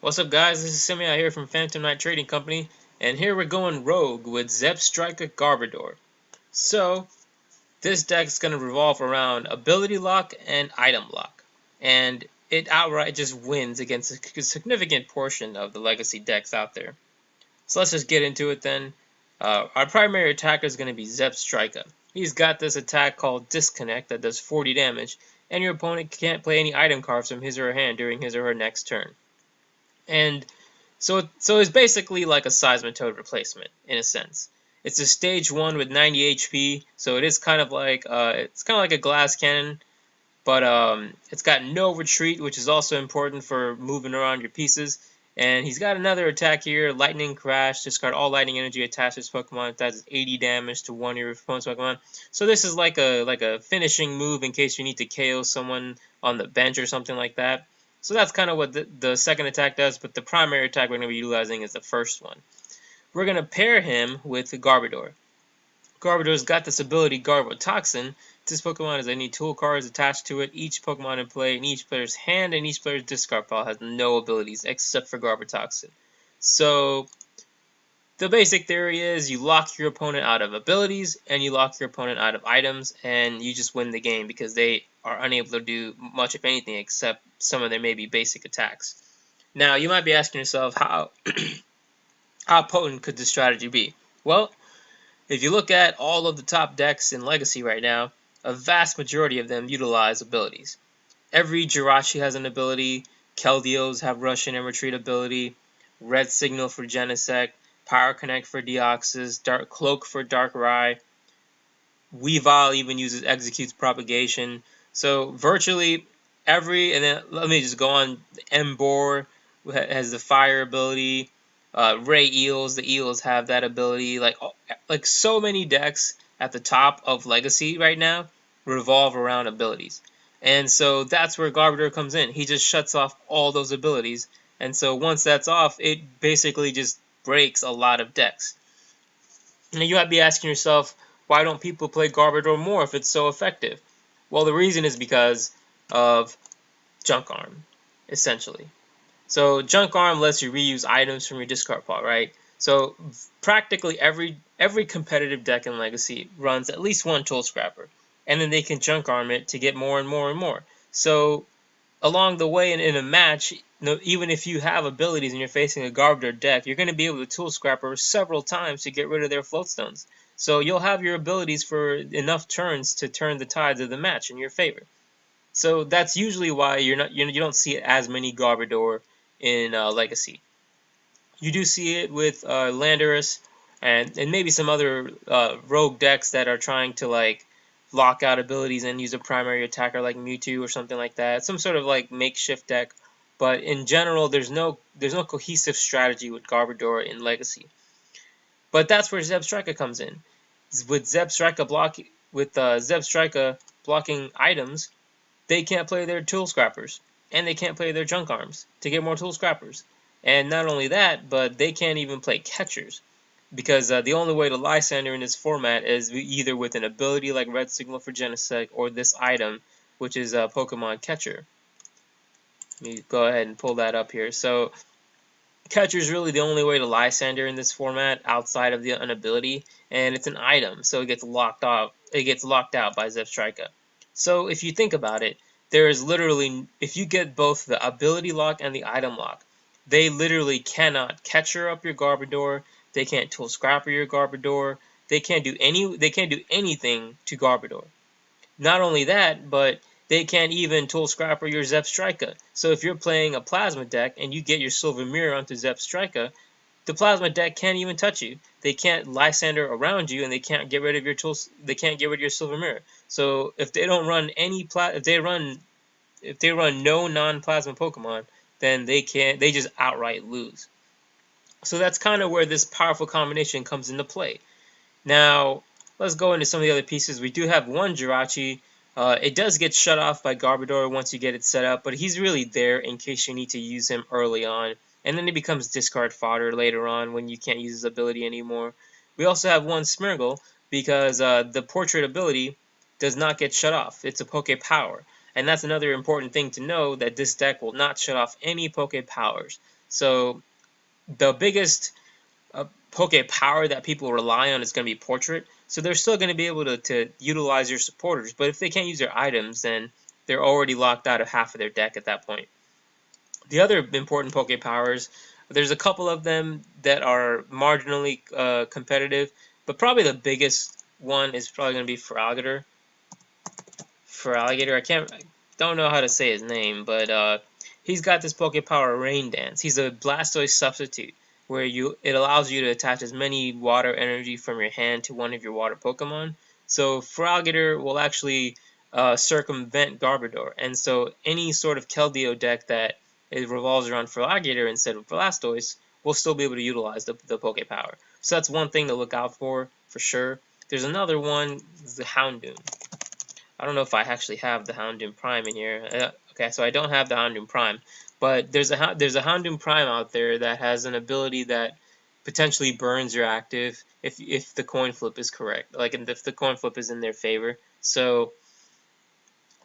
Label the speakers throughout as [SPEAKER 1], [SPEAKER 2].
[SPEAKER 1] What's up, guys? This is Simi out here from Phantom Knight Trading Company, and here we're going rogue with Zebstrika Garbodor. So, this deck is going to revolve around ability lock and item lock, and it outright just wins against a significant portion of the legacy decks out there. So let's just get into it then. Our primary attacker is going to be Zebstrika. He's got this attack called Disconnect that does 40 damage, and your opponent can't play any item cards from his or her hand during his or her next turn. And so it's basically like a Seismitoad replacement in a sense. It's a stage 1 with 90 HP, so it is kind of like a glass cannon, but it's got no retreat, which is also important for moving around your pieces. And he's got another attack here, Lightning Crash. Discard all lightning energy attached to his Pokemon. It does 80 damage to one of your opponent's Pokemon. So this is like a finishing move in case you need to KO someone on the bench or something like that. So that's kind of what the second attack does, but the primary attack we're going to be utilizing is the first one. We're going to pair him with Garbodor. Garbodor's got this ability, Garbotoxin. This Pokemon has any tool cards attached to it. Each Pokemon in play in each player's hand and each player's discard pile has no abilities except for Garbotoxin. So the basic theory is you lock your opponent out of abilities and you lock your opponent out of items, and you just win the game because they are unable to do much, if anything, except some of their maybe basic attacks. Now, you might be asking yourself, how potent could this strategy be? Well, if you look at all of the top decks in Legacy right now, a vast majority of them utilize abilities. Every Jirachi has an ability, Keldeos have Russian and Retreat ability, Red Signal for Genesect, Power Connect for Deoxys, Dark Cloak for Darkrai, Weavile even uses Executes Propagation. So virtually every, and then let me just go on, Emboar has the Fire ability, Ray Eels, the Eels have that ability. Like so many decks at the top of Legacy right now revolve around abilities. And so that's where Garbodor comes in. He just shuts off all those abilities. And so once that's off, it basically just breaks a lot of decks. Now you might be asking yourself, why don't people play Garbodor more if it's so effective? Well, the reason is because of Junk Arm, essentially. So Junk Arm lets you reuse items from your discard pile, right? So practically every competitive deck in Legacy runs at least one Tool Scrapper, and then they can Junk Arm it to get more and more and more. So along the way in a match, even if you have abilities and you're facing a Garbodor deck, you're going to be able to Tool Scrapper several times to get rid of their Float Stones. So you'll have your abilities for enough turns to turn the tides of the match in your favor. So that's usually why you don't see as many Garbodor in Legacy. You do see it with Landorus and maybe some other rogue decks that are trying to like lock out abilities and use a primary attacker like Mewtwo or something like that. Some sort of like makeshift deck. But in general, there's no cohesive strategy with Garbodor in Legacy. But that's where Zebstrika comes in. With Zebstrika blocking items, they can't play their Tool Scrappers, and they can't play their Junk Arms to get more Tool Scrappers. And not only that, but they can't even play catchers, because the only way to Lysander in this format is either with an ability like Red Signal for Genesect or this item, which is a Pokemon Catcher. Let me go ahead and pull that up here. So Catcher is really the only way to Lysander in this format outside of an ability, and it's an item, so it gets locked out. It gets locked out by Zebstrika. So if you think about it, there is literally, if you get both the ability lock and the item lock, they literally cannot Catcher up your Garbodor. They can't Tool Scrapper your Garbodor. They can't do anything to Garbodor. Not only that, but they can't even Tool Scrapper your Zebstrika. So if you're playing a Plasma deck and you get your Silver Mirror onto Zebstrika, the Plasma deck can't even touch you. They can't Lysander around you, and they can't get rid of your tools. They can't get rid of your Silver Mirror. So if they don't run if they run no non-Plasma Pokemon, then they just outright lose. So that's kind of where this powerful combination comes into play. Now let's go into some of the other pieces. We do have one Jirachi. It does get shut off by Garbodor once you get it set up, but he's really there in case you need to use him early on, and then it becomes discard fodder later on when you can't use his ability anymore. We also have one Smeargle because the Portrait ability does not get shut off. It's a Poke Power, And that's another important thing to know, that this deck will not shut off any Poke powers. So the biggest Poke power that people rely on is going to be Portrait. So they're still going to be able to utilize your supporters. But if they can't use their items, then they're already locked out of half of their deck at that point. The other important Poke powers, there's a couple of them that are marginally competitive, but probably the biggest one is probably going to be Feraligatr. I don't know how to say his name, but he's got this Poke power Rain Dance. He's a Blastoise substitute, where it allows you to attach as many water energy from your hand to one of your water Pokemon. So Feraligatr will actually circumvent Garbodor, and so any sort of Keldeo deck that it revolves around Feraligatr instead of Blastoise will still be able to utilize the Poke power. So that's one thing to look out for sure. There's another one, the Houndoom. I don't know if I actually have the Houndoom Prime in here. Okay, so I don't have the Houndoom Prime, but there's a Houndoom Prime out there that has an ability that potentially burns your active if the coin flip is correct, like if the coin flip is in their favor. So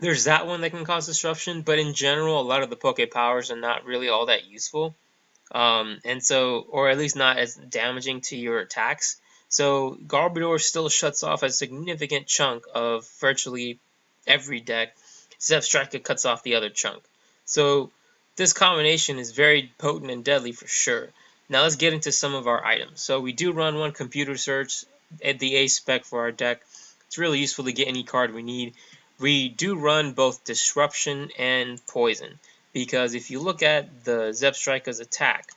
[SPEAKER 1] there's that one that can cause disruption, but in general, a lot of the Poke powers are not really all that useful, and so, or at least not as damaging to your attacks. So Garbodor still shuts off a significant chunk of virtually every deck. Zebstrika cuts off the other chunk. So this combination is very potent and deadly for sure. Now let's get into some of our items. So we do run one Computer Search at the A spec for our deck. It's really useful to get any card we need. We do run both Disruption and Poison, because if you look at the Zebstrika's attack,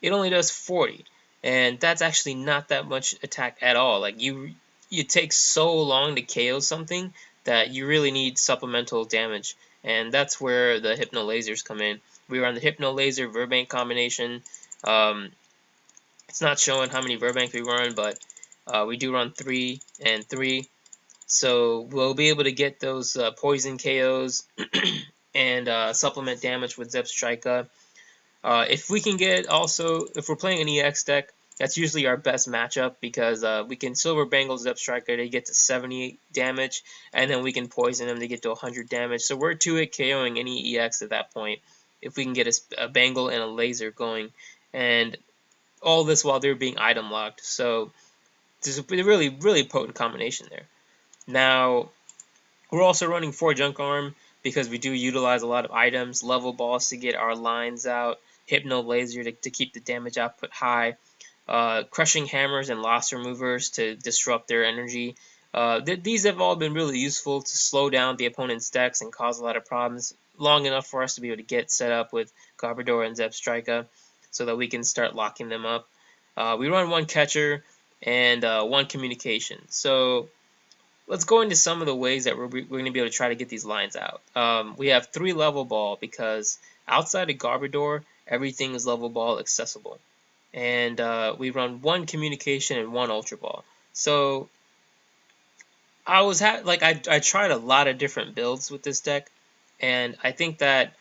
[SPEAKER 1] it only does 40. And that's actually not that much attack at all. Like it takes so long to KO something that you really need supplemental damage, and that's where the Hypno Lasers come in. We run the Hypno Laser Virbank combination. It's not showing how many Virbank we run, but we do run 3 and 3. So we'll be able to get those poison KOs and supplement damage with Zebstrika. If we can get if we're playing an EX deck, that's usually our best matchup, because we can Silver Bangle Zebstrika to get to 70 damage, and then we can poison him to get to 100 damage. So we're 2-hit KOing any EX at that point if we can get a Bangle and a Laser going, and all this while they're being item locked. So there's a really, really potent combination there. Now, we're also running 4 Junk Arm because we do utilize a lot of items, Level Balls to get our lines out, Hypno Laser to keep the damage output high, Crushing Hammers and Loss Removers to disrupt their energy. These have all been really useful to slow down the opponent's decks and cause a lot of problems long enough for us to be able to get set up with Garbodor and Zebstrika so that we can start locking them up. We run 1 Catcher and 1 Communication. So let's go into some of the ways that we're going to be able to try to get these lines out. We have 3 Level Ball, because outside of Garbodor, everything is Level Ball accessible. And we run 1 Communication and 1 Ultra Ball. So I tried a lot of different builds with this deck, and I think that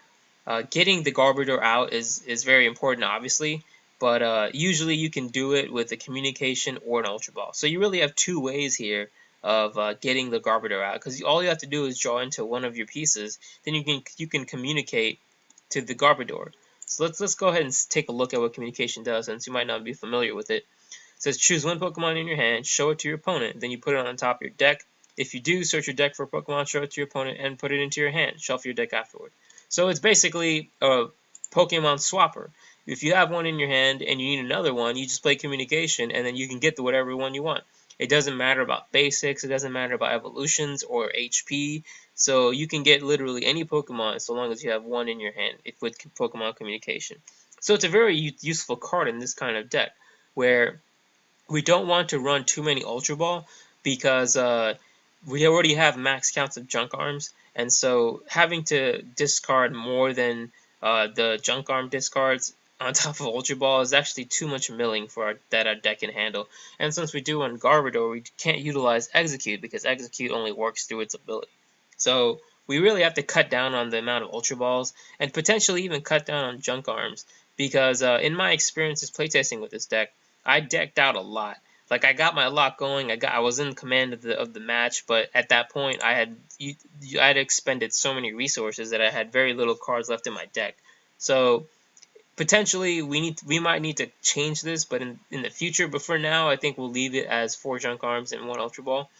[SPEAKER 1] getting the Garbodor out is very important, obviously, but usually you can do it with a Communication or an Ultra Ball. So you really have 2 ways here of getting the Garbodor out, because all you have to do is draw into one of your pieces, then you can communicate to the Garbodor. So let's go ahead and take a look at what Communication does, since you might not be familiar with it. It says choose 1 Pokemon in your hand, show it to your opponent, then you put it on top of your deck. If you do, search your deck for a Pokemon, show it to your opponent, and put it into your hand. Shuffle your deck afterward. So it's basically a Pokemon swapper. If you have one in your hand and you need another one, you just play Communication, and then you can get whatever one you want. It doesn't matter about basics, it doesn't matter about evolutions or HP, so you can get literally any Pokemon so long as you have one in your hand with Pokemon Communication. So it's a very useful card in this kind of deck, where we don't want to run too many Ultra Ball, because we already have max counts of Junk Arms, and so having to discard more than the Junk Arm discards on top of Ultra Ball is actually too much milling for that our deck can handle. And since we do on Garbodor, we can't utilize Execute, because Execute only works through its ability. So we really have to cut down on the amount of Ultra Balls, and potentially even cut down on Junk Arms, because in my experiences playtesting with this deck, I decked out a lot. Like, I got my lock going. I was in command of the match, but at that point I had expended so many resources that I had very little cards left in my deck. So potentially we might need to change this, but in the future. But for now, I think we'll leave it as 4 junk arms and 1 Ultra Ball.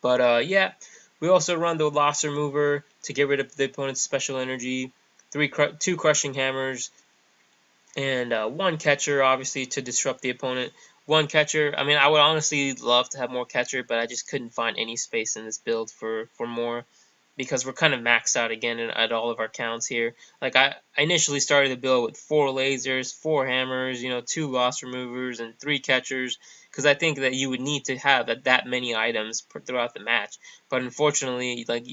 [SPEAKER 1] But yeah, we also run the loss remover to get rid of the opponent's special energy, 2 crushing hammers, and 1 catcher, obviously, to disrupt the opponent. 1 catcher. I mean, I would honestly love to have more catcher, but I just couldn't find any space in this build for more, because we're kind of maxed out again at all of our counts here. Like, I initially started the build with 4 lasers, 4 hammers, 2 loss removers, and 3 catchers, because I think that you would need to have that many items throughout the match. But unfortunately, like,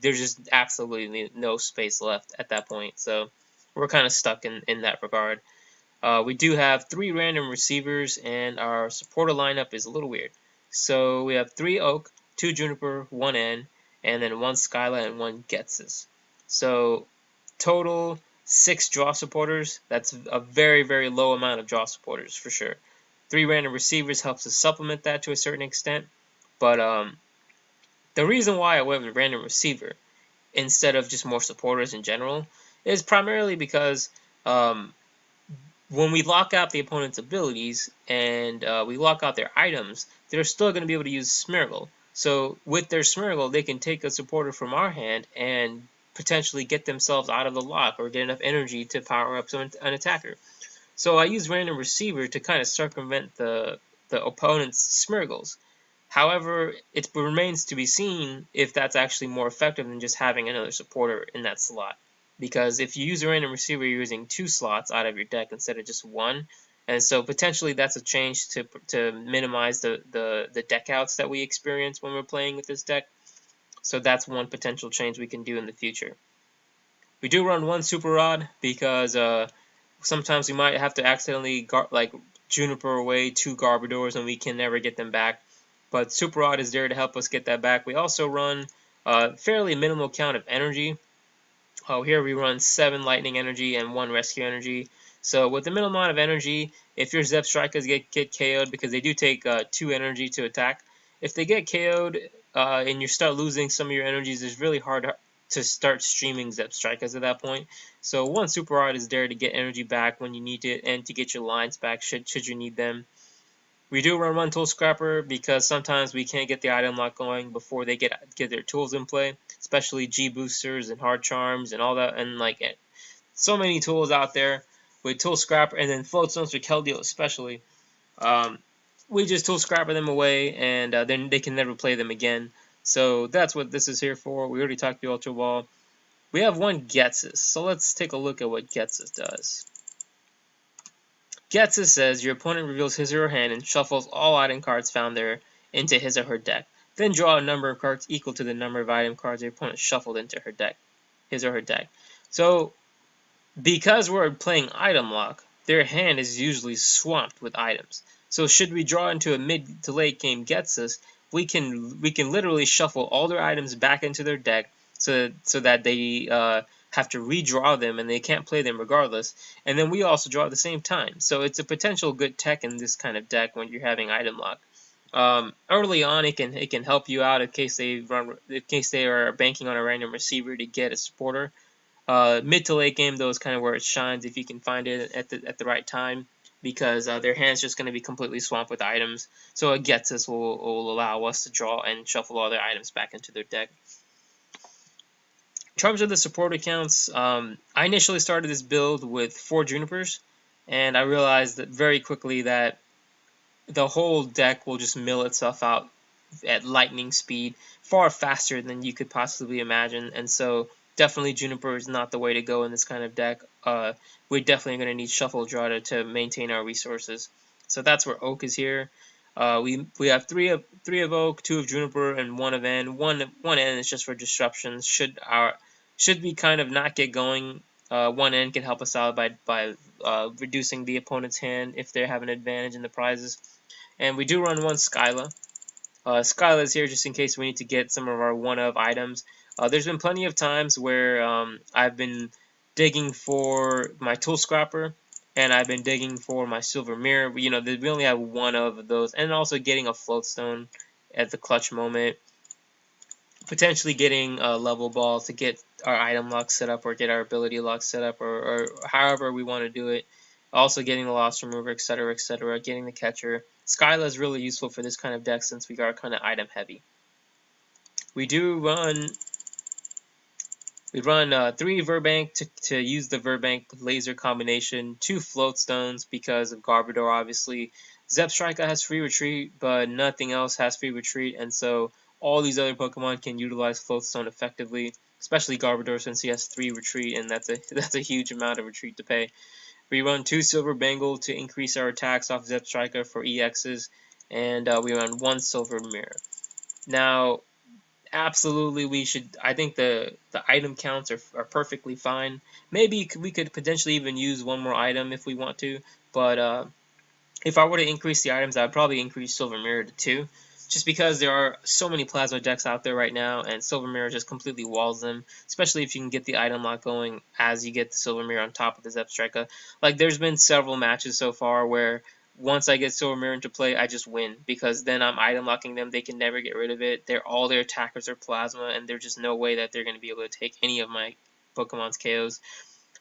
[SPEAKER 1] there's just absolutely no space left at that point. So we're kind of stuck in that regard. We do have 3 random receivers, and our supporter lineup is a little weird. So we have 3 Oak, 2 Juniper, 1 N, and then 1 Skyla and 1 Ghetsis. So total 6 draw supporters. That's a very, very low amount of draw supporters for sure. 3 random receivers helps us supplement that to a certain extent. But the reason why I went with random receiver instead of just more supporters in general is primarily because when we lock out the opponent's abilities and we lock out their items, they're still going to be able to use Smeargle. So with their Smeargle, they can take a supporter from our hand and potentially get themselves out of the lock or get enough energy to power up an attacker. So I use random receiver to kind of circumvent the opponent's Smeargles. However, it remains to be seen if that's actually more effective than just having another supporter in that slot. Because if you use a random receiver, you're using 2 slots out of your deck instead of just 1. And so potentially that's a change to minimize the deck outs that we experience when we're playing with this deck. So that's one potential change we can do in the future. We do run 1 Super Rod because sometimes we might have to accidentally Juniper away 2 Garbodors and we can never get them back. But Super Rod is there to help us get that back. We also run a fairly minimal count of energy. Here we run 7 lightning energy and 1 rescue energy. So with the minimal amount of energy, if your Zebstrikas get KO'd, because they do take 2 energy to attack, if they get KO'd and you start losing some of your energies, it's really hard to start streaming Zebstrikas at that point. So 1 Super Rod is there to get energy back when you need it and to get your lines back should you need them. We do run 1 Tool Scrapper because sometimes we can't get the item lock going before they get their tools in play, especially G boosters and hard charms and all that, and like so many tools out there with Tool Scrapper, and then Float Stones for Keldeo especially. We just Tool Scrapper them away, and then they can never play them again. So that's what this is here for. We already talked the Ultra Ball. We have 1 Ghetsis, so let's take a look at what Ghetsis does. Ghetsis says your opponent reveals his or her hand and shuffles all item cards found there into his or her deck. Then draw a number of cards equal to the number of item cards your opponent shuffled into his or her deck. So, because we're playing item lock, their hand is usually swamped with items. So should we draw into a mid to late game Ghetsis, we can literally shuffle all their items back into their deck so that they have to redraw them and they can't play them regardless. And then we also draw at the same time. So it's a potential good tech in this kind of deck when you're having item lock. Early on, it can help you out in case they are banking on a random receiver to get a supporter. Mid to late game though is kind of where it shines if you can find it at the right time, because their hand's just going to be completely swamped with items. So a Ghetsis will allow us to draw and shuffle all their items back into their deck. In terms of the support accounts, I initially started this build with 4 Junipers, and I realized that very quickly that the whole deck will just mill itself out at lightning speed, far faster than you could possibly imagine, and so definitely Juniper is not the way to go in this kind of deck. We're definitely going to need Shuffle Draw to maintain our resources. So that's where Oak is here. We have 3 of Oak, 2 of Juniper, and 1 of N. One N is just for disruptions. Should we kind of not get going, 1 N can help us out by reducing the opponent's hand if they have an advantage in the prizes. And we do run 1 Skyla. Skyla is here just in case we need to get some of our 1 of items. There's been plenty of times where I've been digging for my Tool Scrapper, and I've been digging for my Silver Mirror. You know, we only have one of those, and also getting a Float Stone at the clutch moment. Potentially getting a Level Ball to get our item lock set up, or get our ability lock set up, or however we want to do it. Also getting the Loss Remover, etc., etc. Getting the Catcher. Skyla is really useful for this kind of deck since we are kind of item heavy. We run 3 Virbank to use the Virbank laser combination, 2 Float Stones because of Garbodor, obviously. Zebstrika has free retreat, but nothing else has free retreat, and so all these other Pokemon can utilize Float Stone effectively, especially Garbodor since he has 3 retreat, and that's a huge amount of retreat to pay. We run 2 Silver Bangle to increase our attacks off Zebstrika for EXs, and we run 1 Silver Mirror. Now, absolutely, we should. I think the item counts are perfectly fine. Maybe we could potentially even use one more item if we want to. But if I were to increase the items, I'd probably increase Silver Mirror to 2, just because there are so many Plasma decks out there right now, and Silver Mirror just completely walls them. Especially if you can get the item lock going as you get the Silver Mirror on top of the Zebstrika. Like, there's been several matches so far where once I get Silver Mirror into play, I just win, because then I'm item locking them. They can never get rid of it. All their attackers are Plasma, and there's just no way that they're going to be able to take any of my Pokemon's KOs.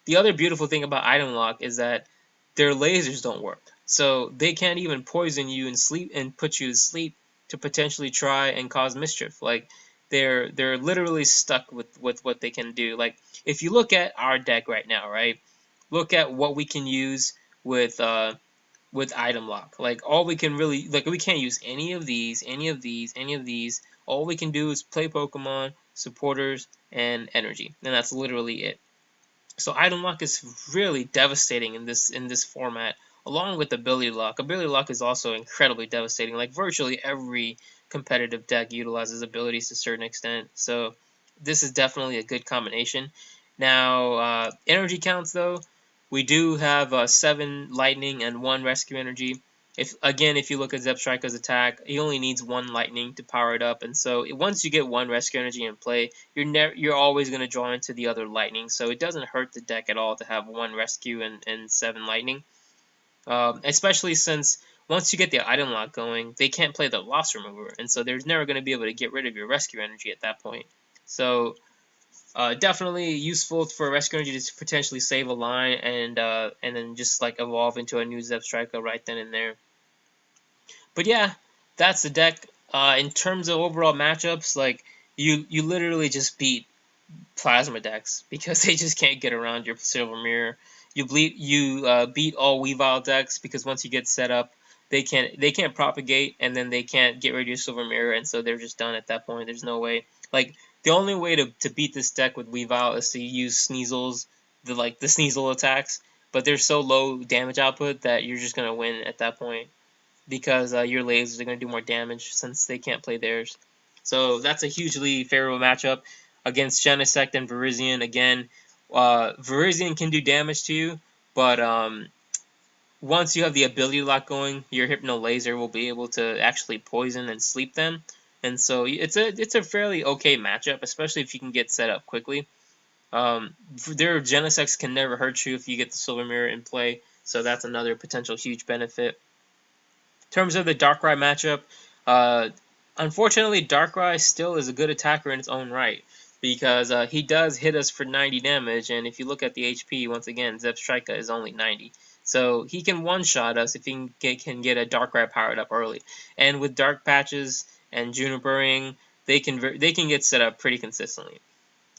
[SPEAKER 1] The other beautiful thing about item lock is that their lasers don't work, so they can't even poison you and put you to sleep to potentially try and cause mischief. Like, they're literally stuck with what they can do. Like, if you look at our deck right now, right? Look at what we can use with item lock. Like, all we can really, like, we can't use any of these. All we can do is play Pokemon, supporters, and energy, and that's literally it. So item lock is really devastating in this format, along with ability lock. Ability lock is also incredibly devastating. Like, virtually every competitive deck utilizes abilities to a certain extent, so this is definitely a good combination. Now, energy counts though, we do have 7 lightning and 1 rescue energy. If you look at Zebstrika's attack, he only needs 1 lightning to power it up, and so once you get 1 rescue energy in play, you're always going to draw into the other lightning, so it doesn't hurt the deck at all to have 1 rescue and 7 lightning. Especially since once you get the item lock going, they can't play the Loss Remover, and so they're never going to be able to get rid of your rescue energy at that point. So definitely useful for rescue energy to potentially save a line and then just like evolve into a new Zebstrika right then and there. But yeah, that's the deck. In terms of overall matchups, like, you literally just beat Plasma decks because they just can't get around your Silver Mirror. You beat all Weavile decks because once you get set up, they can't propagate, and then they can't get rid of your Silver Mirror, and so they're just done at that point. There's no way. Like, the only way to beat this deck with Weavile is to use Sneasel's the Sneasel attacks, but they're so low damage output that you're just gonna win at that point, because your lasers are gonna do more damage since they can't play theirs. So that's a hugely favorable matchup against Genesect and Virizion. Again, Virizion can do damage to you, but once you have the ability lock going, your Hypno Laser will be able to actually poison and sleep them. And so it's a fairly okay matchup, especially if you can get set up quickly. Their Genesects can never hurt you if you get the Silver Mirror in play, so that's another potential huge benefit. In terms of the Darkrai matchup, unfortunately, Darkrai still is a good attacker in its own right, because he does hit us for 90 damage, and if you look at the HP, once again, Zebstrika is only 90. So he can one-shot us if he can get a Darkrai powered up early. And with Dark Patches and Junipering, they can get set up pretty consistently.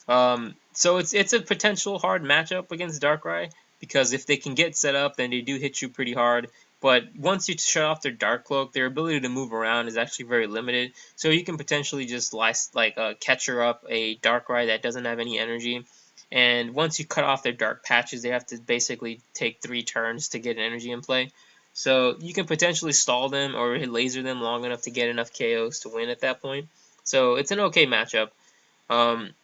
[SPEAKER 1] So it's a potential hard matchup against Darkrai, because if they can get set up, then they do hit you pretty hard. But once you shut off their Dark Cloak, their ability to move around is actually very limited. So you can potentially just catcher up a Darkrai that doesn't have any energy. And once you cut off their Dark Patches, they have to basically take 3 turns to get an energy in play. So you can potentially stall them or laser them long enough to get enough KOs to win at that point. So it's an okay matchup. In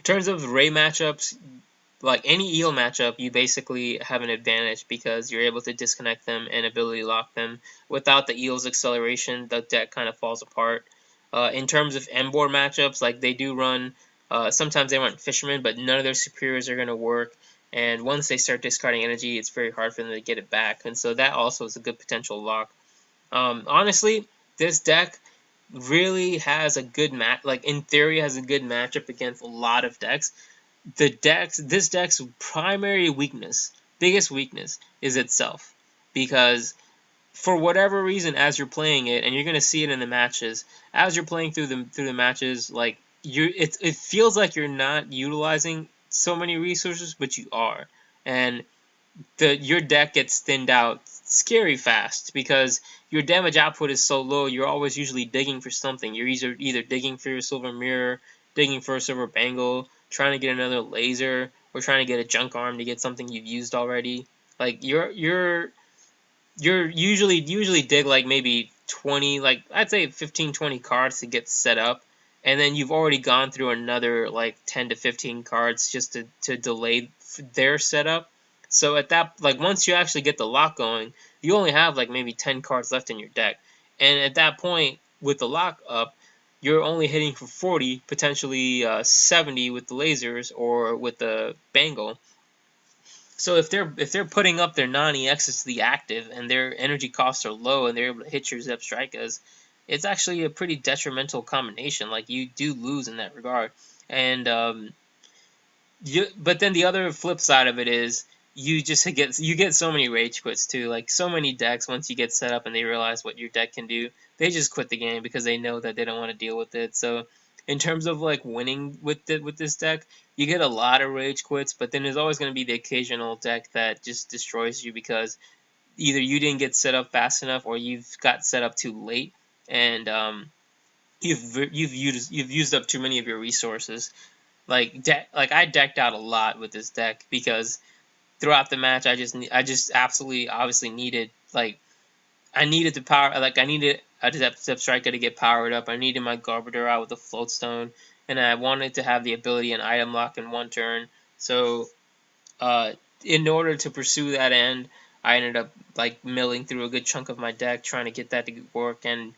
[SPEAKER 1] terms of Ray matchups, like any Eel matchup, you basically have an advantage because you're able to disconnect them and ability lock them. Without the Eel's acceleration, the deck kind of falls apart. In terms of Emboar matchups, like they do run, sometimes they run Fisherman, but none of their superiors are going to work. and once they start discarding energy, it's very hard for them to get it back, and so that also is a good potential lock. Honestly, this deck really has a good match. Like in theory, has a good matchup against a lot of decks. This deck's primary weakness, biggest weakness, is itself, because for whatever reason, as you're playing it, and you're gonna see it in the matches, as you're playing through the matches, like it feels like you're not utilizing so many resources, but you are, and your deck gets thinned out scary fast because your damage output is so low. You're always usually digging for something. You're either digging for your Silver Mirror, digging for a Silver Bangle, trying to get another laser, or trying to get a junk arm to get something you've used already. Like you're usually dig like maybe 20, like I'd say 15-20 cards to get set up, and then you've already gone through another like 10 to 15 cards just to delay their setup. So at that, like once you actually get the lock going, you only have like maybe 10 cards left in your deck, and at that point with the lock up, you're only hitting for 40, potentially 70 with the lasers or with the bangle. So if they're putting up their non-EXs to the active and their energy costs are low and they're able to hit your Zebstrikas, it's actually a pretty detrimental combination. Like you do lose in that regard. And but then the other flip side of it is you get so many rage quits too. Like so many decks, once you get set up and they realize what your deck can do, they just quit the game because they know that they don't want to deal with it. So in terms of like winning with this deck, you get a lot of rage quits, but then there's always going to be the occasional deck that just destroys you because either you didn't get set up fast enough or you've got set up too late, and you've used up too many of your resources. Like I decked out a lot with this deck because throughout the match I just absolutely obviously needed, like I needed the power, like I needed a Zebstrika to get powered up. I needed my Garbodor out with the Float Stone, and I wanted to have the ability and item lock in one turn. So, in order to pursue that end, I ended up like milling through a good chunk of my deck trying to get that to work. And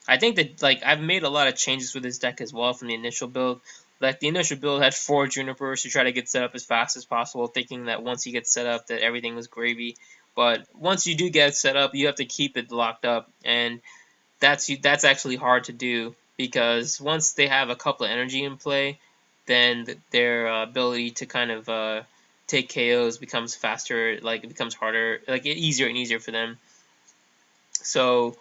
[SPEAKER 1] I think that like I've made a lot of changes with this deck as well from the initial build. Like the initial build had 4 Junipers to try to get set up as fast as possible, thinking that once you get set up that everything was gravy. But once you do get set up, you have to keep it locked up, and that's actually hard to do because once they have a couple of energy in play, then their ability to kind of take KOs becomes faster. Like it becomes harder, like easier and easier for them. So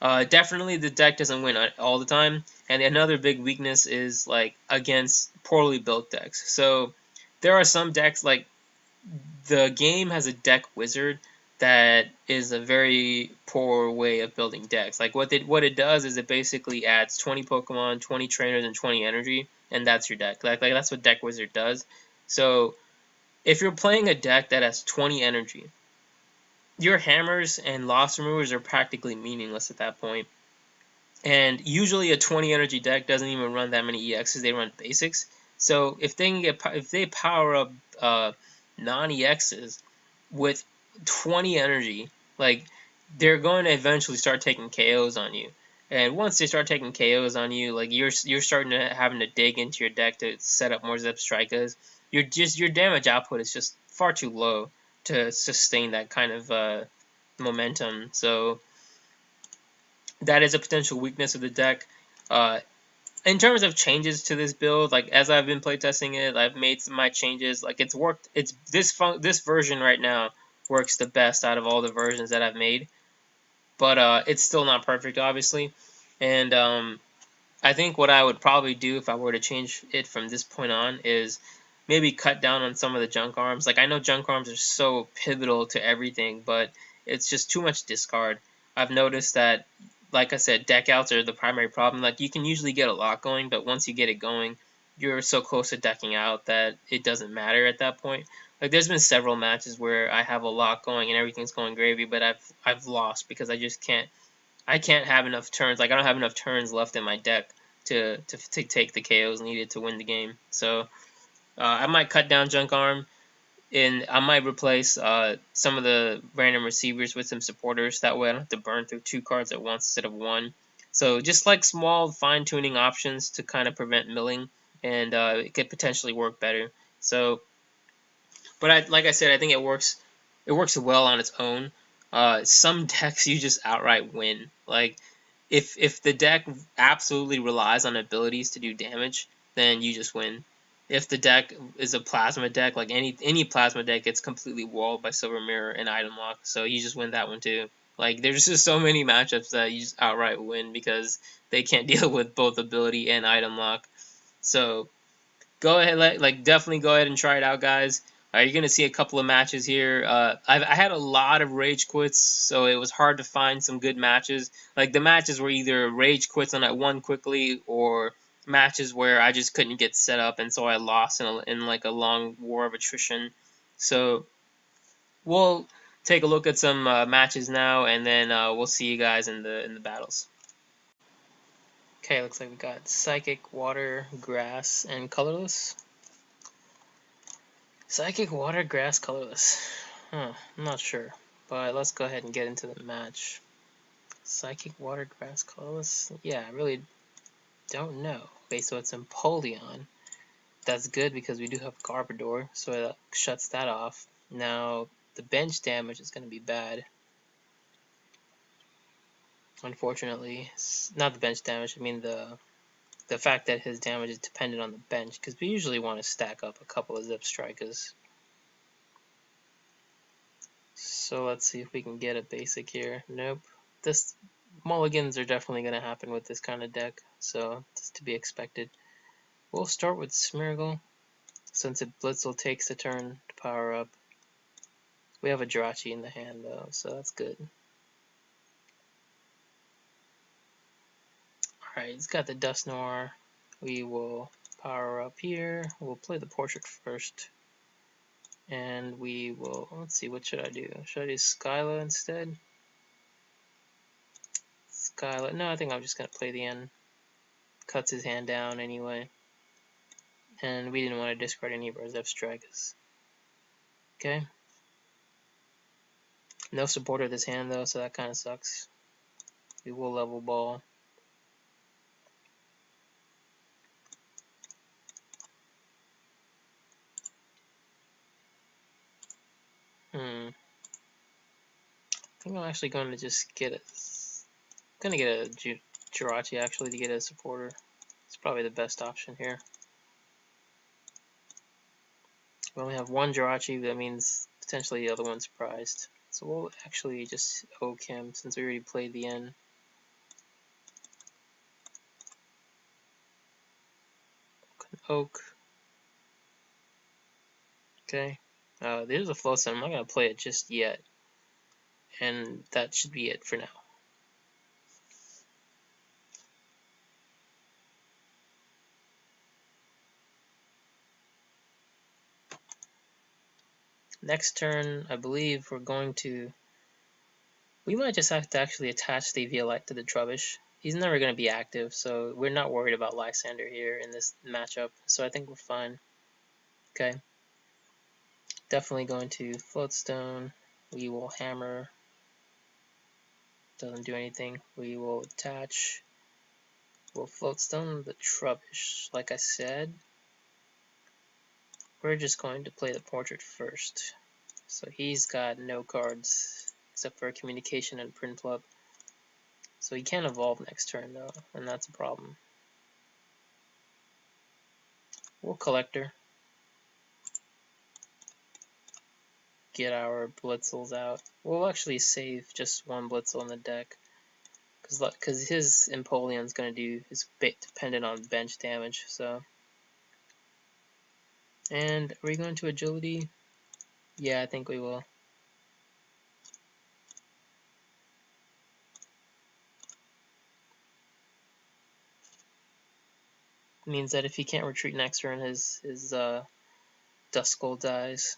[SPEAKER 1] definitely the deck doesn't win all the time. And another big weakness is like against poorly built decks. So there are some decks, like the game has a deck wizard that is a very poor way of building decks. Like what it does is it basically adds 20 Pokemon, 20 trainers, and 20 energy, and that's your deck. Like that's what deck wizard does. So if you're playing a deck that has 20 energy, your hammers and loss removers are practically meaningless at that point. And usually a 20 energy deck doesn't even run that many EXs, they run basics. So if they power up non-EXs with 20 energy, like they're going to eventually start taking KOs on you. And once they start taking KOs on you, like you're starting to having to dig into your deck to set up more Zebstrikas. Your damage output is just far too low to sustain that kind of momentum. So that is a potential weakness of the deck. In terms of changes to this build, like as I've been playtesting it, I've made some of my changes. Like it's worked. It's this version right now works the best out of all the versions that I've made, but it's still not perfect, obviously. And I think what I would probably do if I were to change it from this point on is maybe cut down on some of the junk arms. Like I know junk arms are so pivotal to everything, but it's just too much discard. I've noticed that, like I said, deck outs are the primary problem. Like you can usually get a lot going, but once you get it going, you're so close to decking out that it doesn't matter at that point. Like there's been several matches where I have a lot going and everything's going gravy, but I've lost because I can't have enough turns. Like I don't have enough turns left in my deck to take the KOs needed to win the game. So I might cut down junk arm, and I might replace some of the random receivers with some supporters. That way I don't have to burn through 2 cards at once instead of 1. So just like small fine-tuning options to kind of prevent milling, and it could potentially work better. So But like I said, I think it works well on its own. Some decks you just outright win. Like if the deck absolutely relies on abilities to do damage, then you just win. If the deck is a plasma deck, like any plasma deck gets completely walled by Silver Mirror and Item Lock, so you just win that one too. Like there's just so many matchups that you just outright win because they can't deal with both ability and Item Lock. So go ahead, definitely go ahead and try it out, guys. You're gonna see a couple of matches here. I had a lot of rage quits, so it was hard to find some good matches. Like the matches were either rage quits and I won quickly, or matches where I just couldn't get set up, and so I lost in like a long war of attrition. So we'll take a look at some matches now, and then we'll see you guys in the battles. Okay, looks like we got Psychic, Water, Grass, and Colorless. Psychic, Water, Grass, Colorless. I'm not sure, but let's go ahead and get into the match. Psychic, Water, Grass, Colorless? Yeah, I really don't know. Okay, so it's Empoleon. That's good because we do have Garbodor, so that shuts that off. Now, the bench damage is going to be bad. Unfortunately, not the bench damage, I mean the fact that his damage is dependent on the bench, because we usually want to stack up a couple of Zebstrikas. So let's see if we can get a basic here. Nope. This mulligans are definitely going to happen with this kind of deck, so it's to be expected. We'll start with Smeargle, since Blitzle takes the turn to power up. We have a Jirachi in the hand though, so that's good. Alright, he's got the Dust Noir. We will power up here. We'll play the Portrait first. And we will, let's see, what should I do? Should I do Skyla instead? Skyla, no, I think I'm just going to play the end. Cuts his hand down anyway. And we didn't want to discard any of our Zebstrikas. Okay. No support of this hand though, so that kind of sucks. We will Level Ball. I think I'm actually going to just get a Jirachi actually to get a supporter. It's probably the best option here. We only have one Jirachi, that means potentially the other one's prized. So we'll actually just oak him since we already played the end. Oak. Okay. There's a Float Stone. I'm not going to play it just yet. And that should be it for now. Next turn, I believe we're going to... We might just have to actually attach the Violite to the Trubbish. He's never going to be active, so we're not worried about Lysander here in this matchup. So I think we're fine. Okay. Definitely going to Float Stone. We will Hammer. Doesn't do anything. We will attach. We'll Float Stone the Trubbish. Like I said, we're just going to play the Portrait first. So he's got no cards except for a Communication and Prinplup. So he can't evolve next turn though, and that's a problem. We'll Collector. Get our Blitzles out. We'll actually save just one Blitzle in the deck, because his Empoleon's going to do is dependent on bench damage. So, and are we going to Agility? Yeah, I think we will. It means that if he can't retreat next turn, his Duskull dies.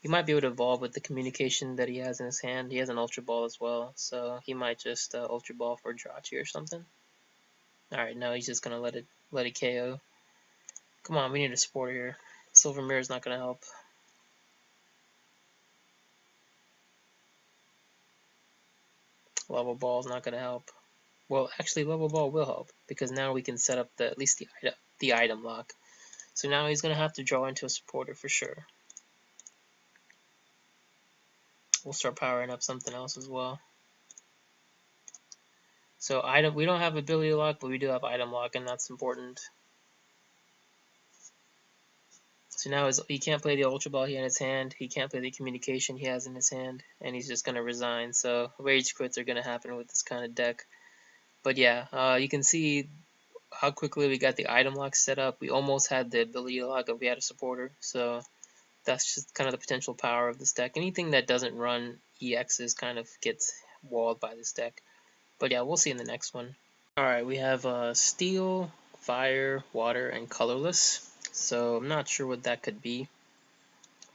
[SPEAKER 1] He might be able to evolve with the Communication that he has in his hand. He has an Ultra Ball as well, so he might just Ultra Ball for Jirachi or something. Alright, no, he's just gonna let it KO. Come on, we need a supporter here. Silver Mirror is not gonna help. Level Ball is not gonna help. Well, actually, Level Ball will help because now we can set up at least the item lock. So now he's gonna have to draw into a supporter for sure. we'll start powering up something else as well. So we don't have ability lock, but we do have item lock, and that's important. So now he can't play the Ultra Ball he had in his hand, he can't play the Communication he has in his hand, and he's just going to resign. So rage quits are going to happen with this kind of deck. But yeah, you can see how quickly we got the item lock set up. We almost had the ability lock if we had a supporter. So that's just kind of the potential power of this deck. Anything that doesn't run EXs kind of gets walled by this deck. But yeah, we'll see in the next one. Alright, we have Steel, Fire, Water, and Colorless. So I'm not sure what that could be.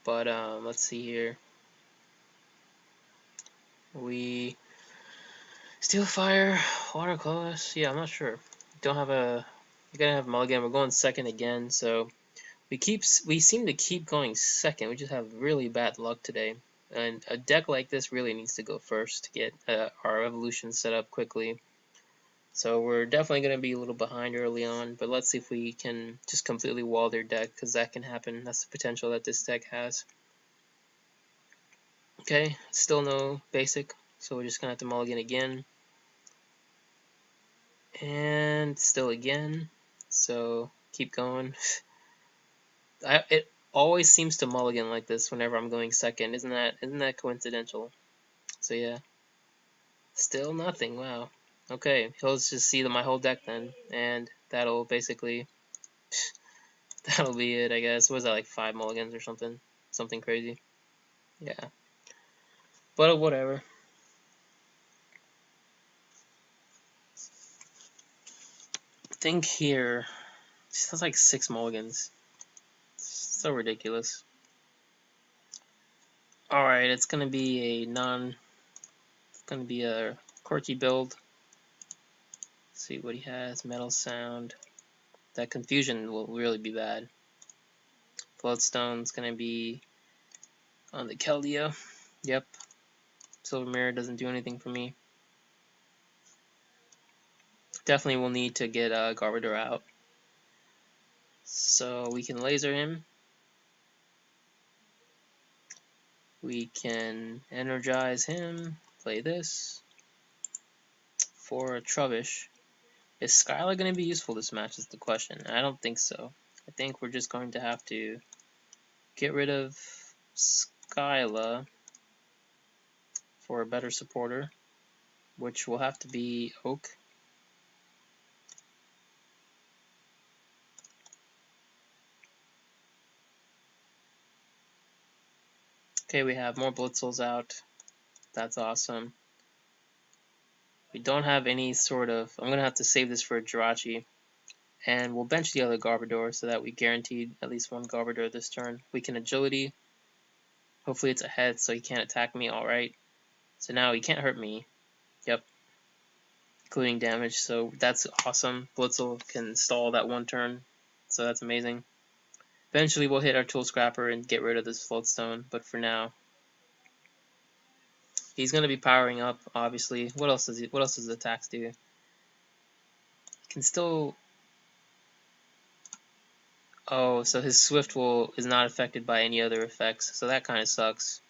[SPEAKER 1] But let's see here. Steel, Fire, Water, Colorless. Yeah, I'm not sure. Don't have we gotta have mulligan. We're going second again, so we seem to keep going second. We just have really bad luck today. And a deck like this really needs to go first to get our evolution set up quickly. So we're definitely going to be a little behind early on, but let's see if we can just completely wall their deck, because that can happen. That's the potential that this deck has. Okay, still no basic, so we're just going to have to mulligan again. And still again, so keep going. It always seems to mulligan like this whenever I'm going second. Isn't that coincidental? So yeah, still nothing. Wow. Okay, he'll just see my whole deck then, and that'll basically that'll be it, I guess. What was that, like 5 mulligans or something? Something crazy. Yeah. But whatever. I think here that's like 6 mulligans. It's so ridiculous. Alright, it's gonna be a quirky build. Let's see what he has. Metal Sound. That confusion will really be bad. Float Stone's gonna be on the Keldeo. Yep. Silver Mirror doesn't do anything for me. Definitely will need to get Garbodor out. So we can laser him. We can energize him. Play this. For a Trubbish. Is Skyla going to be useful this match is the question. I don't think so. I think we're just going to have to get rid of Skyla for a better supporter, which will have to be Oak. Okay, we have more Blitzles out. That's awesome. We don't have any sort of... I'm going to have to save this for a Jirachi. And we'll bench the other Garbodor so that we guaranteed at least one Garbodor this turn. We can Agility. Hopefully it's ahead so he can't attack me. Alright. So now he can't hurt me. Yep. Including damage. So that's awesome. Blitzle can stall that one turn. So that's amazing. Eventually we'll hit our Tool Scrapper and get rid of this Float Stone. But for now... He's going to be powering up, obviously. What else does his attacks do? He can still... Oh, so his Swift is not affected by any other effects. So that kind of sucks.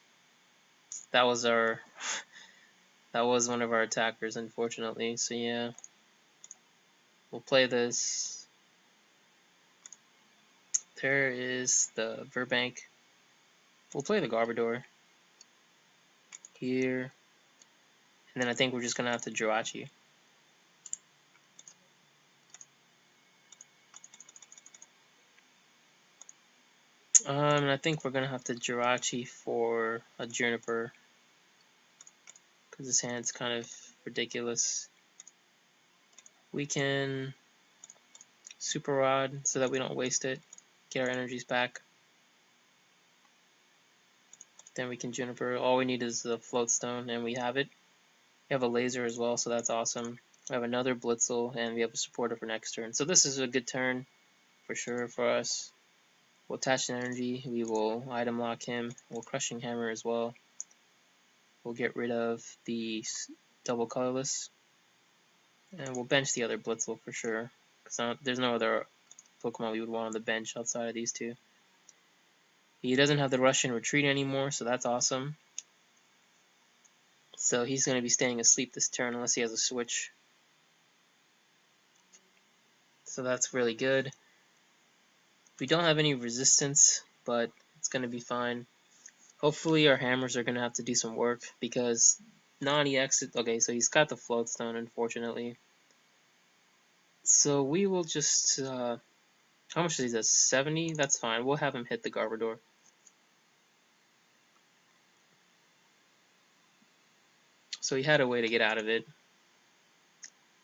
[SPEAKER 1] That was one of our attackers, unfortunately. So yeah. We'll play this. There is the Virbank. We'll play the Garbodor. Here. And then I think we're just going to have to Jirachi. And I think we're going to have to Jirachi for a Juniper. Because his hand's kind of ridiculous. We can Super Rod so that we don't waste it. Get our energies back. Then we can Juniper. All we need is the Float Stone, and we have it. We have a laser as well, so that's awesome. We have another Blitzle, and we have a supporter for next turn. So this is a good turn, for sure, for us. We'll attach an energy. We will item lock him. We'll Crushing Hammer as well. We'll get rid of the double colorless. And we'll bench the other Blitzle for sure. Because there's no other Pokemon we would want on the bench outside of these two. He doesn't have the Rush and Retreat anymore, so that's awesome. So he's going to be staying asleep this turn unless he has a switch. So that's really good. We don't have any resistance, but it's going to be fine. Hopefully our hammers are going to have to do some work because non-EX... Okay, so he's got the Float Stone, unfortunately. So we will just... how much is he? 70? That's fine. We'll have him hit the Garbodor. So he had a way to get out of it.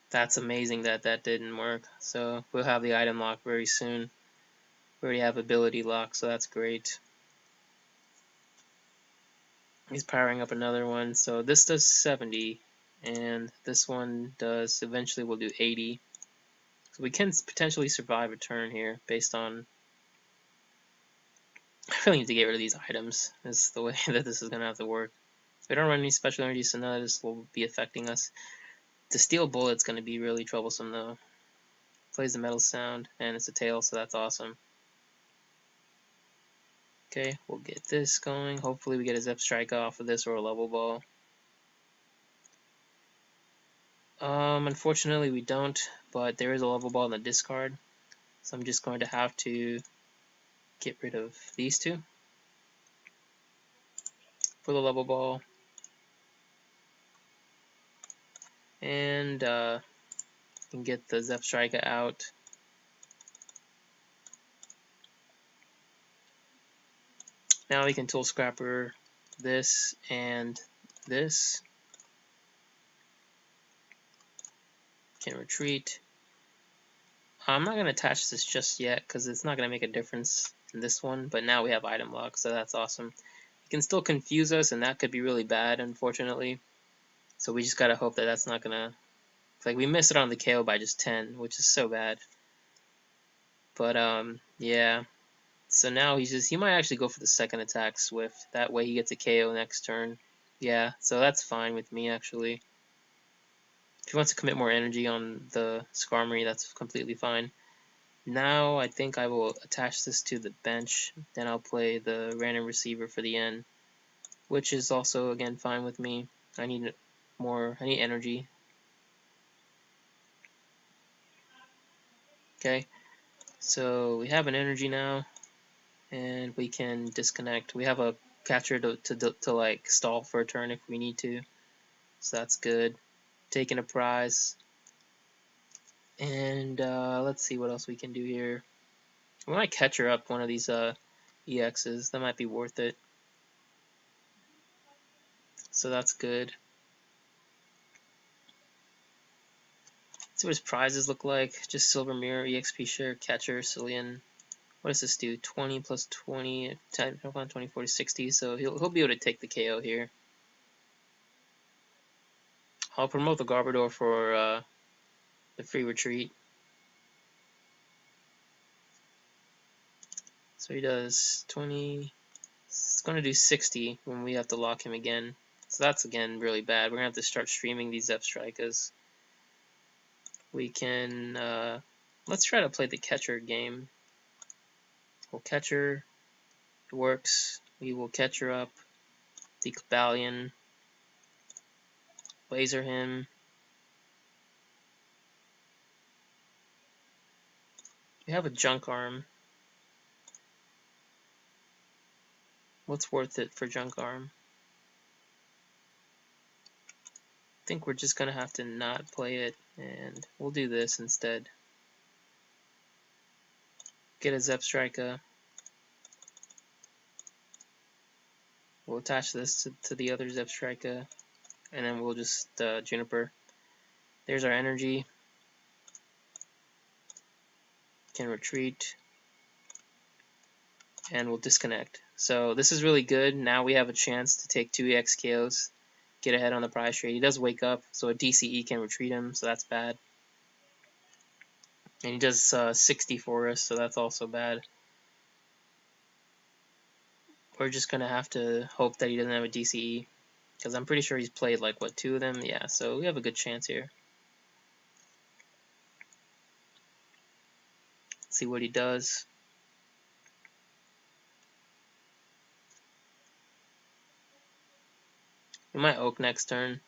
[SPEAKER 1] That's amazing that that didn't work. So we'll have the item lock very soon. We already have ability lock, so that's great. He's powering up another one. So this does 70, and this one does, eventually we'll do 80. So we can potentially survive a turn here based on... I really need to get rid of these items. This is the way that this is going to have to work. We don't run any special energy, so none of this will be affecting us. The steel bullet's going to be really troublesome though. Plays the metal sound, and it's a tail, so that's awesome. Okay, we'll get this going. Hopefully we get a Zebstrika off of this or a Level Ball. Unfortunately we don't, but there is a Level Ball in the discard. So I'm just going to have to get rid of these two for the Level Ball. And can get the Zebstrika out. Now we can Tool Scrapper this and this. Can retreat. I'm not going to attach this just yet because it's not going to make a difference in this one, but now we have item lock, so that's awesome. It can still confuse us, and that could be really bad, unfortunately. So we just got to hope that that's not going to... Like, we missed it on the KO by just 10, which is so bad. But, yeah. So now he might actually go for the second attack Swift. That way he gets a KO next turn. Yeah, so that's fine with me, actually. If he wants to commit more energy on the Skarmory, that's completely fine. Now I think I will attach this to the bench. Then I'll play the Random Receiver for the end, which is also, again, fine with me. I need energy. Okay, so we have an energy now, and we can disconnect. We have a catcher to like stall for a turn if we need to, so that's good. Taking a prize, and let's see what else we can do here. We might catcher up one of these EXs. That might be worth it. So that's good. See what his prizes look like. Just Silver Mirror, EXP Share, Catcher, Cillian. What does this do? 20 plus 20, 10, 20, 40, 60. So he'll be able to take the KO here. I'll promote the Garbodor for the free retreat. So he does 20. It's going to do 60 when we have to lock him again. So that's, again, really bad. We're going to have to start streaming these Zebstrikas. We can, let's try to play the catcher game. We'll catcher, it works. We will catcher up the Cobalion, laser him. We have a junk arm. What's worth it for junk arm? I think we're just gonna have to not play it, and we'll do this instead. Get a Zebstrika. We'll attach this to the other Zebstrika, and then we'll just Juniper. There's our energy. Can retreat, and we'll disconnect. So this is really good. Now we have a chance to take 2 EX KOs, get ahead on the prize trade. He does wake up, so a DCE can retreat him, so that's bad. And he does 60 for us, so that's also bad. We're just going to have to hope that he doesn't have a DCE, because I'm pretty sure he's played, like, what, 2 of them? Yeah, so we have a good chance here. Let's see what he does. We might Oak next turn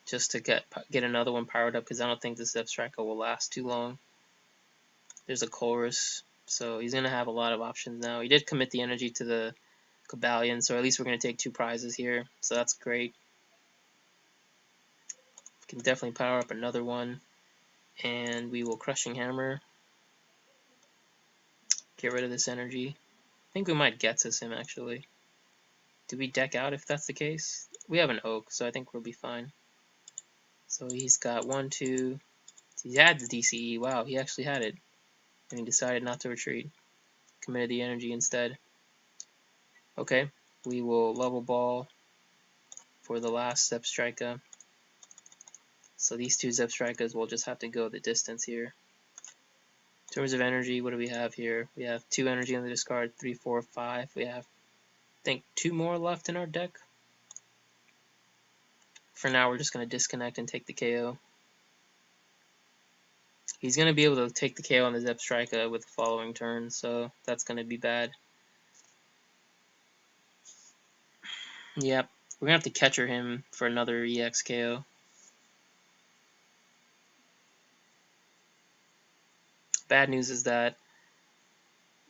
[SPEAKER 1] just to get another one powered up, because I don't think this Zebstrika will last too long. There's a Chorus, so he's going to have a lot of options now. He did commit the energy to the Cobalion, so at least we're going to take 2 prizes here, so that's great. We can definitely power up another one, and we will Crushing Hammer. Get rid of this energy. I think we might Ghetsis him, actually. Do we deck out if that's the case? We have an Oak, so I think we'll be fine. So he's got 1, 2... He had the DCE. Wow, he actually had it. And he decided not to retreat. Committed the energy instead. Okay, we will Level Ball for the last Zebstrika. So these 2 Zebstrikas will just have to go the distance here. In terms of energy, what do we have here? We have 2 energy on the discard, 3, 4, 5. We have, I think, 2 more left in our deck. For now, we're just going to disconnect and take the KO. He's going to be able to take the KO on the Zebstrika with the following turn, so that's going to be bad. Yep, we're going to have to Catcher him for another EX KO. Bad news is that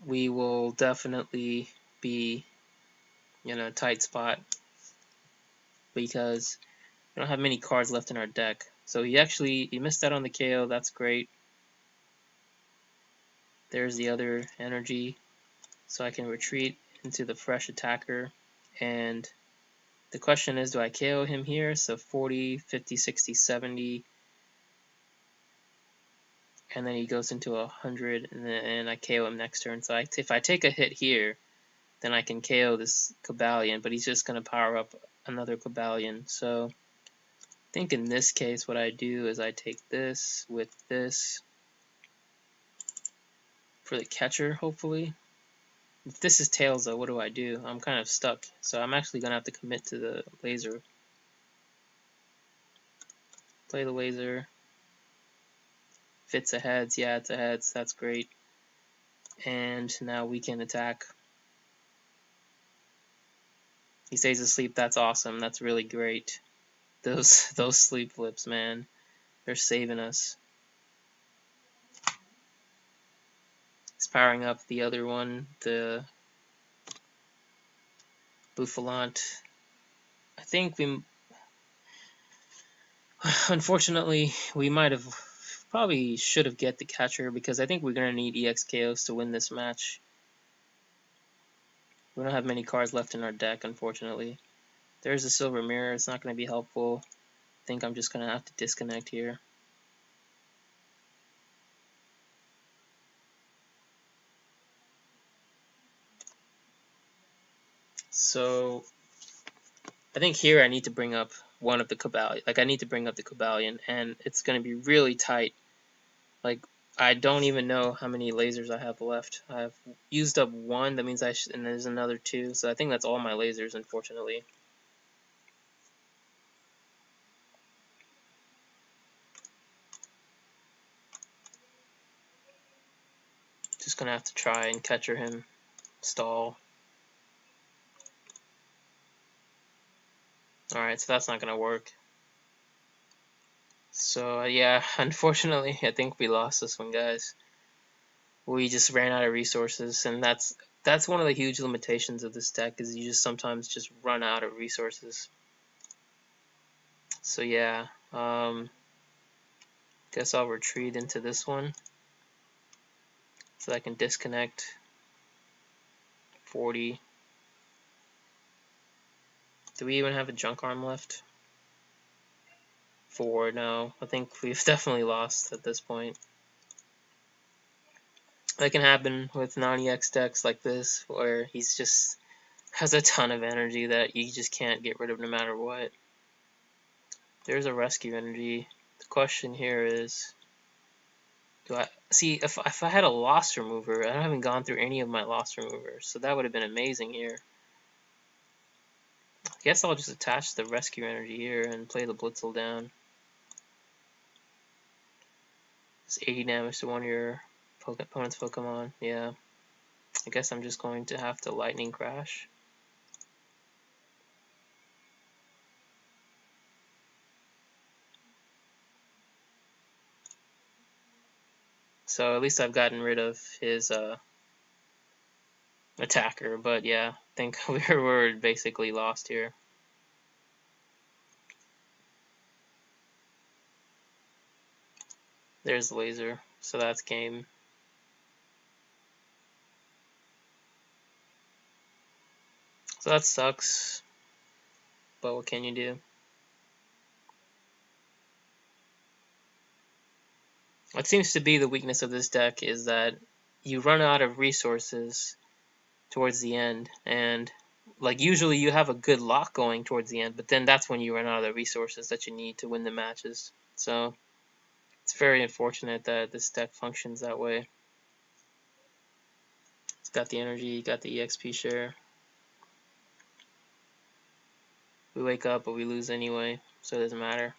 [SPEAKER 1] we will definitely be in a tight spot because we don't have many cards left in our deck. So he missed out on the KO, that's great. There's the other energy, so I can retreat into the fresh attacker, and the question is, do I KO him here? So 40, 50, 60, 70, and then he goes into 100, and I KO him next turn. So if I take a hit here, then I can KO this Cobalion, but he's just going to power up another Cobalion. So I think in this case what I do is I take this with this for the catcher, hopefully. If this is Tails though, what do I do? I'm kind of stuck, so I'm actually going to have to commit to the laser. Play the laser. If it's a heads, yeah, it's a heads, that's great. And now we can attack. He stays asleep, that's awesome, that's really great. Those sleep flips, man, they're saving us. He's powering up the other one, the Bouffalant. I think unfortunately, we might have probably should have get the catcher, because I think we're going to need EX KOs to win this match. We don't have many cards left in our deck, unfortunately. There's a Silver Mirror, it's not going to be helpful. I think I'm just going to have to disconnect here. So I think here I need to bring up one of the Cobalion. Like, I need to bring up the Cobalion, and it's going to be really tight. Like, I don't even know how many lasers I have left. I've used up 1, that means and there's another 2, so I think that's all my lasers, unfortunately. Just going to have to try and Catcher him, stall. Alright, so that's not going to work. So yeah, unfortunately, I think we lost this one, guys. We just ran out of resources, and that's one of the huge limitations of this deck, is you just sometimes just run out of resources. So yeah, guess I'll retreat into this one so I can disconnect 40. Do we even have a junk arm left? 4, no. I think we've definitely lost at this point. That can happen with non-EX decks like this, where he's just has a ton of energy that you just can't get rid of no matter what. There's a rescue energy. The question here is, do I see if I had a loss remover? I haven't gone through any of my loss removers, so that would have been amazing here. I guess I'll just attach the rescue energy here and play the Blitzle down. It's 80 damage to one of your opponent's Pokemon. Yeah. I guess I'm just going to have to Lightning Crash. So at least I've gotten rid of his attacker, but yeah, I think we're basically lost here. There's the laser, so that's game. So that sucks, but what can you do? What seems to be the weakness of this deck is that you run out of resources towards the end, and like usually you have a good lock going towards the end, but then that's when you run out of the resources that you need to win the matches. So it's very unfortunate that this deck functions that way. It's got the energy, got the EXP share. We wake up, but we lose anyway, so it doesn't matter.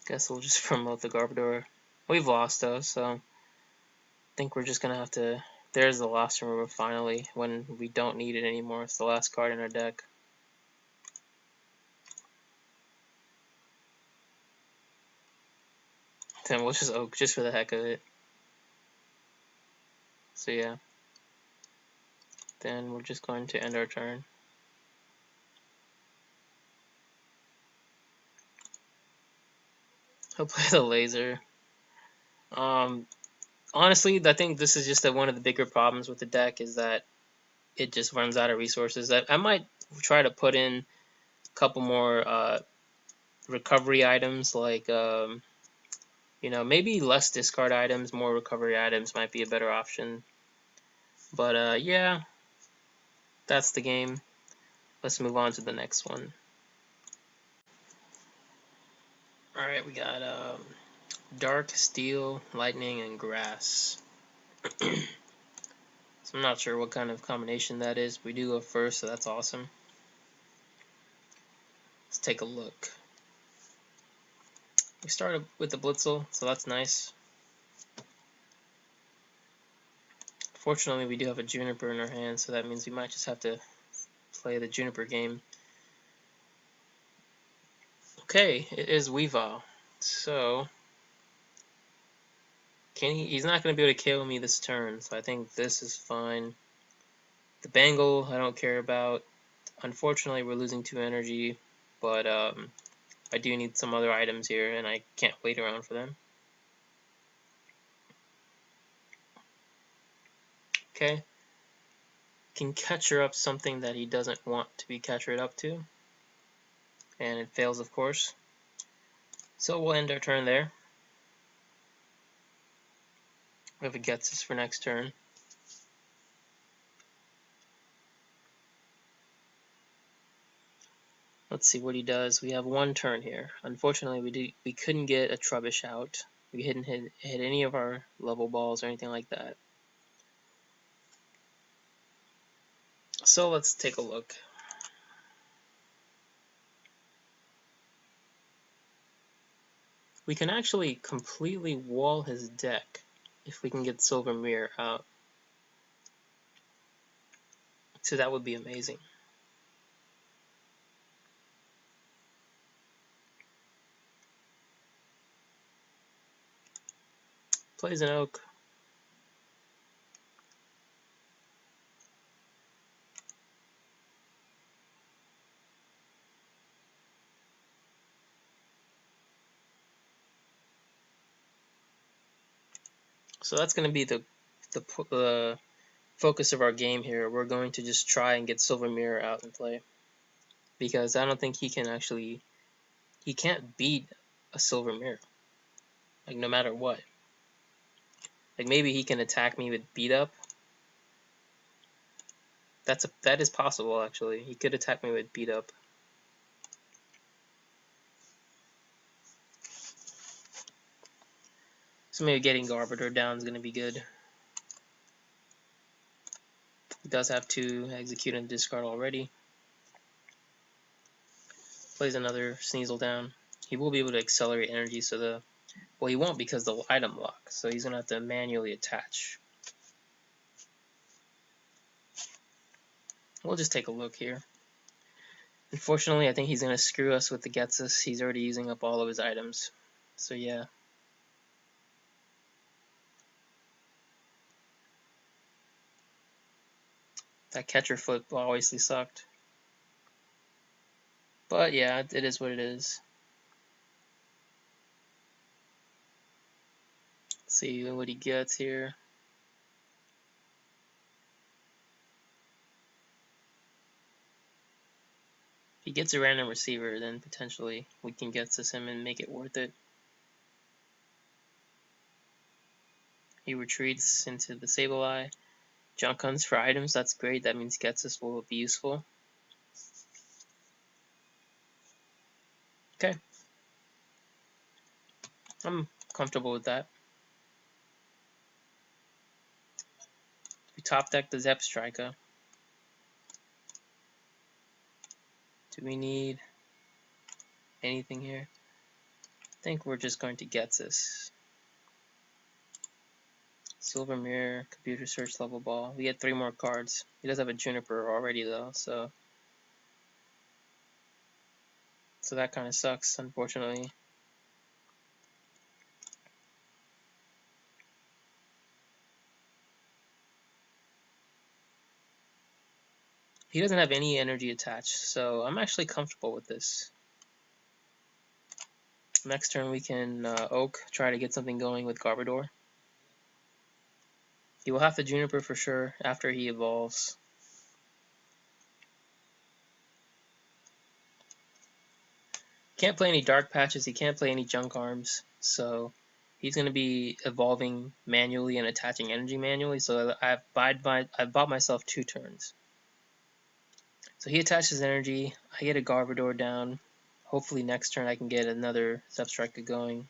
[SPEAKER 1] Guess we'll just promote the Garbodor. We've lost though, so I think we're just gonna have to. There's the lost remover finally, when we don't need it anymore. It's the last card in our deck. Then we'll just Oak just for the heck of it. So yeah. Then we're just going to end our turn. He'll play the laser. Honestly, I think this is just one of the bigger problems with the deck is that it just runs out of resources. I might try to put in a couple more recovery items, like you know, maybe less discard items, more recovery items might be a better option. But yeah, that's the game. Let's move on to the next one. Alright, we got Dark, Steel, Lightning, and Grass. So I'm not sure what kind of combination that is. We do go first, so that's awesome. Let's take a look. We started with the Blitzle, so that's nice. Fortunately, we do have a Juniper in our hand, so that means we might just have to play the Juniper game. Okay, it is Weavile. So he's not going to be able to KO me this turn, so I think this is fine. The Bangle I don't care about. Unfortunately, we're losing 2 energy, but I do need some other items here, and I can't wait around for them. Okay. Can catcher up something that he doesn't want to be catchered up to. And it fails, of course. So we'll end our turn there. We have a Ghetsis for next turn. Let's see what he does. We have 1 turn here. Unfortunately, we couldn't get a Trubbish out. We didn't hit any of our level balls or anything like that. So let's take a look. We can actually completely wall his deck if we can get Silver Mirror out. So that would be amazing. Plays an Oak. So that's going to be the focus of our game here. We're going to just try and get Silver Mirror out and play, because I don't think he can't beat a Silver Mirror, like no matter what. Like maybe he can attack me with beat up. That is possible actually. He could attack me with beat up. So maybe getting Garbodor down is going to be good. He does have 2 execute and discard already. Plays another Sneasel down. He will be able to accelerate energy, so well, he won't because the item lock, so he's going to have to manually attach. We'll just take a look here. Unfortunately, I think he's going to screw us with the Ghetsis. He's already using up all of his items. So yeah. That catcher flip obviously sucked. But yeah, it is what it is. Let's see what he gets here. If he gets a random receiver, then potentially we can Ghetsis him and make it worth it. He retreats into the Sableye. Junk hunts for items, that's great. That means Ghetsis will be useful. Okay. I'm comfortable with that. We top deck the Zebstrika. Do we need anything here? I think we're just going to Ghetsis. Silver Mirror, Computer Search, Level Ball. We get 3 more cards. He does have a Juniper already though, so that kind of sucks, unfortunately. He doesn't have any energy attached, so I'm actually comfortable with this. Next turn we can Oak, try to get something going with Garbodor. He will have to Juniper for sure after he evolves. Can't play any Dark Patches, he can't play any Junk Arms, so he's going to be evolving manually and attaching energy manually, so I've bought myself 2 turns. So he attaches energy, I get a Garbodor down. Hopefully next turn I can get another Zebstrika going.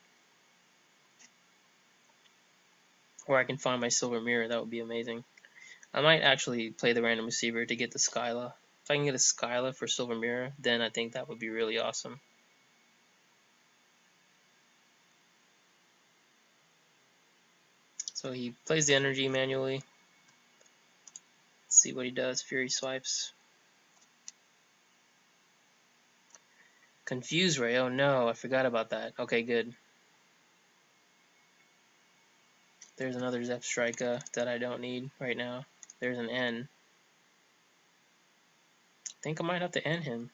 [SPEAKER 1] Or I can find my Silver Mirror, that would be amazing. I might actually play the Random Receiver to get the Skyla. If I can get a Skyla for Silver Mirror, then I think that would be really awesome. So he plays the energy manually. Let's see what he does. Fury swipes. Confuse Ray. Oh no, I forgot about that. Okay, good. There's another Zebstrika that I don't need right now. There's an N. I think I might have to N him.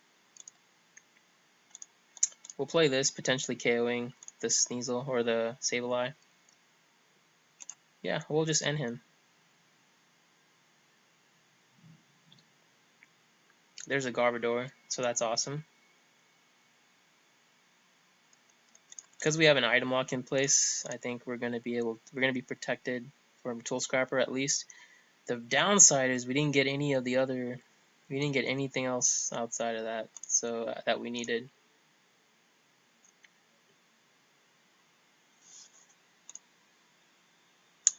[SPEAKER 1] We'll play this, potentially KOing the Sneasel or the Sableye. Yeah, we'll just N him. There's a Garbodor, so that's awesome. Because we have an item lock in place, I think we're gonna be protected from Tool Scrapper at least. The downside is we didn't get anything else outside of that, so that we needed.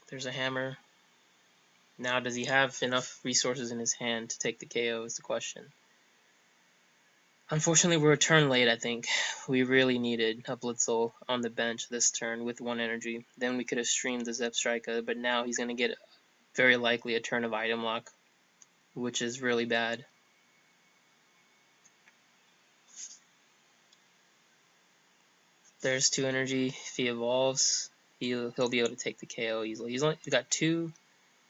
[SPEAKER 1] There's a hammer. Now, does he have enough resources in his hand to take the KO is the question. Unfortunately, we're a turn late, I think. We really needed a Blitzle on the bench this turn with 1 energy. Then we could have streamed the Zebstrika, but now he's going to get very likely a turn of item lock, which is really bad. There's 2 energy. If he evolves, he'll be able to take the KO easily. He's got 2,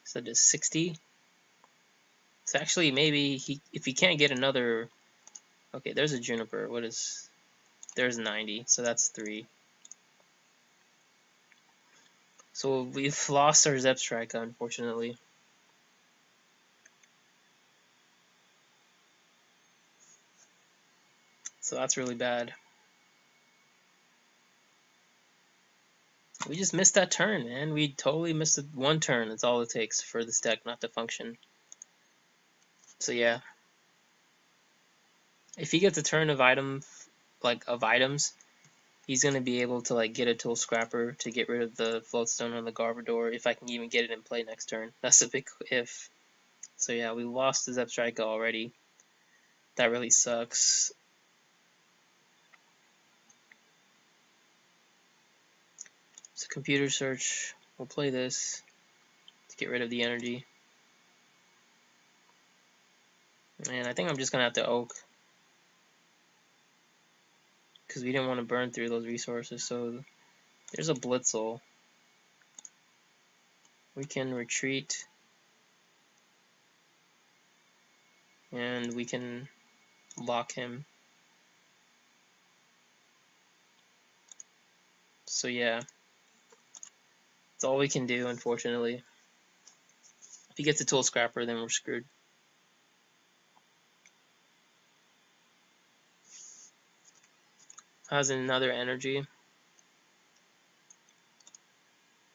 [SPEAKER 1] so does 60. So actually, maybe if he can't get another. Okay, there's a Juniper. There's 90, so that's 3. So we've lost our Zebstrika, unfortunately. So that's really bad. We just missed that turn, man. We totally missed 1 turn. That's all it takes for this deck not to function. So yeah. If he gets a turn of items, he's gonna be able to get a Tool Scrapper to get rid of the Float Stone on the Garbodor, if I can even get it in play next turn. That's a big if. So yeah, we lost the Zebstrika already. That really sucks. So Computer Search, we'll play this to get rid of the energy. And I think I'm just gonna have to Oak. because we didn't want to burn through those resources. So there's a Blitzle. We can retreat, and we can lock him. So yeah, that's all we can do, unfortunately. If he gets a Tool Scrapper, then we're screwed. Has another energy.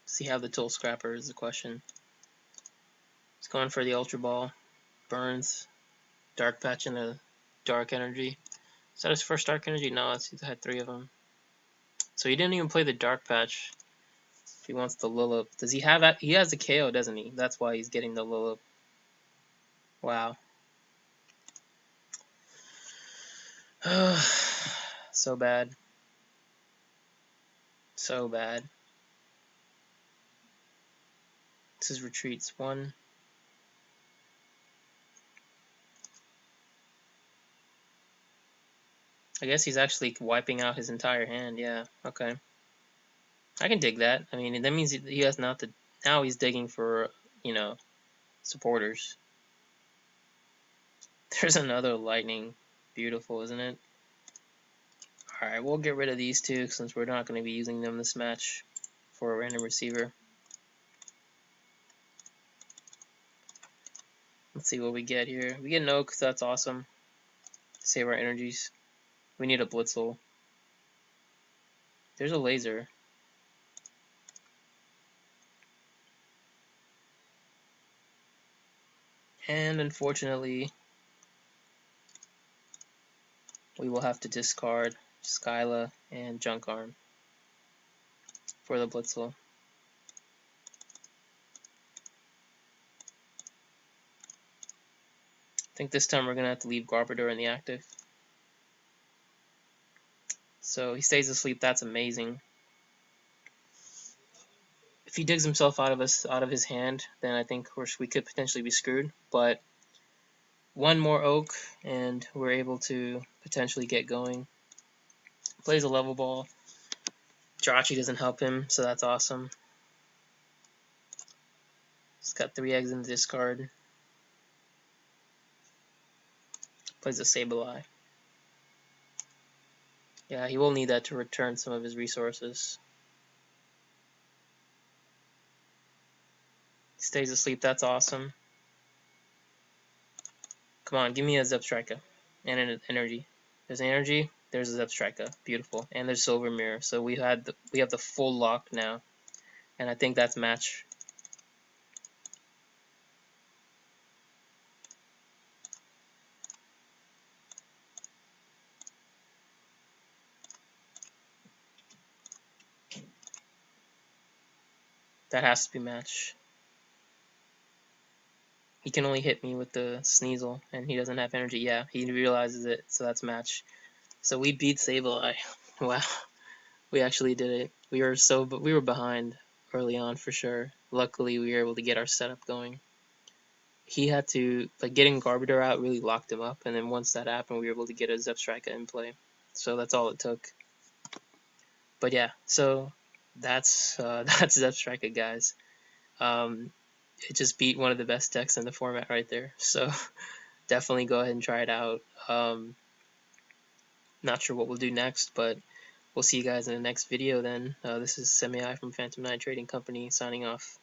[SPEAKER 1] See how the Tool Scrapper is the question. He's going for the Ultra Ball. Burns. Dark Patch and a Dark Energy. Is that his first Dark Energy? No, he's had 3 of them. So he didn't even play the Dark Patch. If he wants the Lilip. Does he have that? He has the KO, doesn't he? That's why he's getting the Lilip. Wow. So bad. So bad. This is retreats 1. I guess he's actually wiping out his entire hand. Yeah, okay. I can dig that. I mean, that means he has not to. Now he's digging for, you know, supporters. There's another lightning. Beautiful, isn't it? Alright, we'll get rid of these 2 since we're not going to be using them this match for a random receiver. Let's see what we get here. We get an Oak, so that's awesome. Save our energies. We need a Blitzle. There's a laser. And unfortunately, we will have to discard Skyla and Junk Arm for the Blitzle. I think this time we're going to have to leave Garbodor in the active. So he stays asleep. That's amazing. If he digs himself out of his hand, then I think we could potentially be screwed. But one more Oak, and we're able to potentially get going. Plays a Level Ball. Jirachi doesn't help him, so that's awesome. He's got 3 eggs in the discard. Plays a Sableye. Yeah, he will need that to return some of his resources. He stays asleep, that's awesome. Come on, give me a Zebstrika and an energy. There's an energy, there's a Zebstrika. Beautiful. And there's Silver Mirror. So we have the full lock now. And I think that's match. That has to be match. He can only hit me with the Sneasel, and he doesn't have energy. Yeah, he realizes it, so that's match. So we beat Sableye. Wow, we actually did it. We were behind early on for sure. Luckily, we were able to get our setup going. He had to, like, getting Garbodor out really locked him up, and then once that happened, we were able to get a Zebstrika in play. So that's all it took. But yeah, so that's Zebstrika, guys. It just beat one of the best decks in the format right there. So definitely go ahead and try it out. Not sure what we'll do next, but we'll see you guys in the next video then. This is Semi from Phantom Knight Trading Company signing off.